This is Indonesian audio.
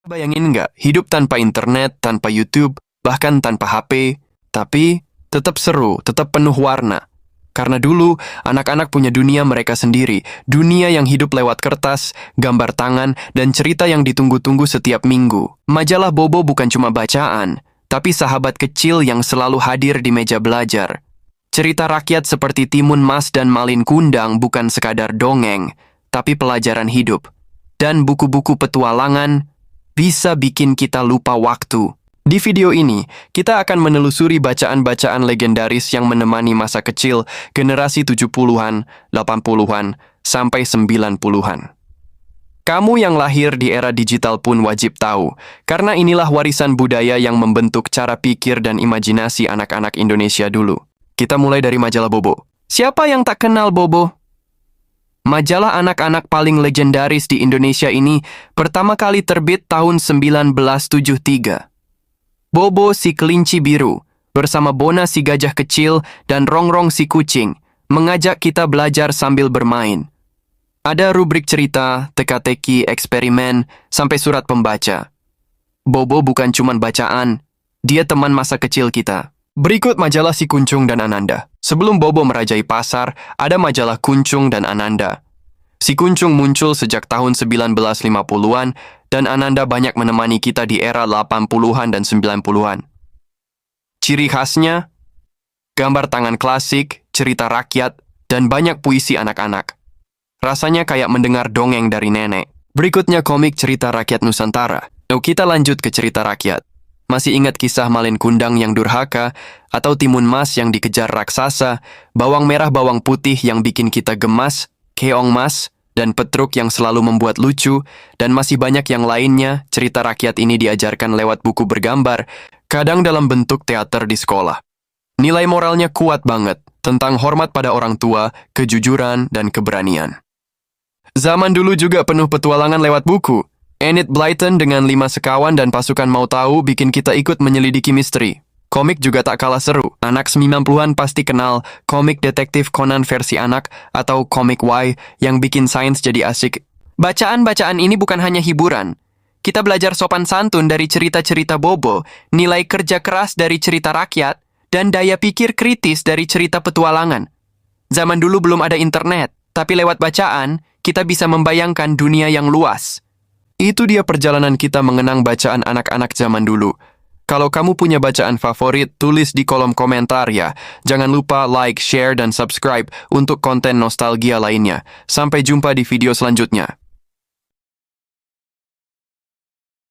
Bayangin nggak, hidup tanpa internet, tanpa YouTube, bahkan tanpa HP, tapi tetap seru, tetap penuh warna. Karena dulu, anak-anak punya dunia mereka sendiri, dunia yang hidup lewat kertas, gambar tangan, dan cerita yang ditunggu-tunggu setiap minggu. Majalah Bobo bukan cuma bacaan, tapi sahabat kecil yang selalu hadir di meja belajar. Cerita rakyat seperti Timun Mas dan Malin Kundang bukan sekadar dongeng, tapi pelajaran hidup. Dan buku-buku petualangan bisa bikin kita lupa waktu. Di video ini, kita akan menelusuri bacaan-bacaan legendaris yang menemani masa kecil generasi 70-an, 80-an, sampai 90-an. Kamu yang lahir di era digital pun wajib tahu, karena inilah warisan budaya yang membentuk cara pikir dan imajinasi anak-anak Indonesia dulu. Kita mulai dari majalah Bobo. Siapa yang tak kenal Bobo? Majalah anak-anak paling legendaris di Indonesia ini pertama kali terbit tahun 1973. Bobo si kelinci biru bersama Bona si gajah kecil dan Rongrong si kucing mengajak kita belajar sambil bermain. Ada rubrik cerita, teka-teki, eksperimen, sampai surat pembaca. Bobo bukan cuma bacaan, dia teman masa kecil kita. Berikut majalah Si Kuncung dan Ananda. Sebelum Bobo merajai pasar, ada majalah Kuncung dan Ananda. Si Kuncung muncul sejak tahun 1950-an dan Ananda banyak menemani kita di era 80-an dan 90-an. Ciri khasnya, gambar tangan klasik, cerita rakyat, dan banyak puisi anak-anak. Rasanya kayak mendengar dongeng dari nenek. Berikutnya komik cerita rakyat Nusantara. Kita lanjut ke cerita rakyat. Masih ingat kisah Malin Kundang yang durhaka, atau Timun Mas yang dikejar raksasa, bawang merah bawang putih yang bikin kita gemas, keong mas, dan Petruk yang selalu membuat lucu, dan masih banyak yang lainnya. Cerita rakyat ini diajarkan lewat buku bergambar, kadang dalam bentuk teater di sekolah. Nilai moralnya kuat banget, tentang hormat pada orang tua, kejujuran, dan keberanian. Zaman dulu juga penuh petualangan lewat buku. Enid Blyton dengan 5 sekawan dan pasukan mau tahu bikin kita ikut menyelidiki misteri. Komik juga tak kalah seru. Anak 90-an pasti kenal komik detektif Conan versi anak atau komik Y yang bikin sains jadi asik. Bacaan-bacaan ini bukan hanya hiburan. Kita belajar sopan santun dari cerita-cerita Bobo, nilai kerja keras dari cerita rakyat, dan daya pikir kritis dari cerita petualangan. Zaman dulu belum ada internet, tapi lewat bacaan, kita bisa membayangkan dunia yang luas. Itu dia perjalanan kita mengenang bacaan anak-anak zaman dulu. Kalau kamu punya bacaan favorit, tulis di kolom komentar ya. Jangan lupa like, share, dan subscribe untuk konten nostalgia lainnya. Sampai jumpa di video selanjutnya.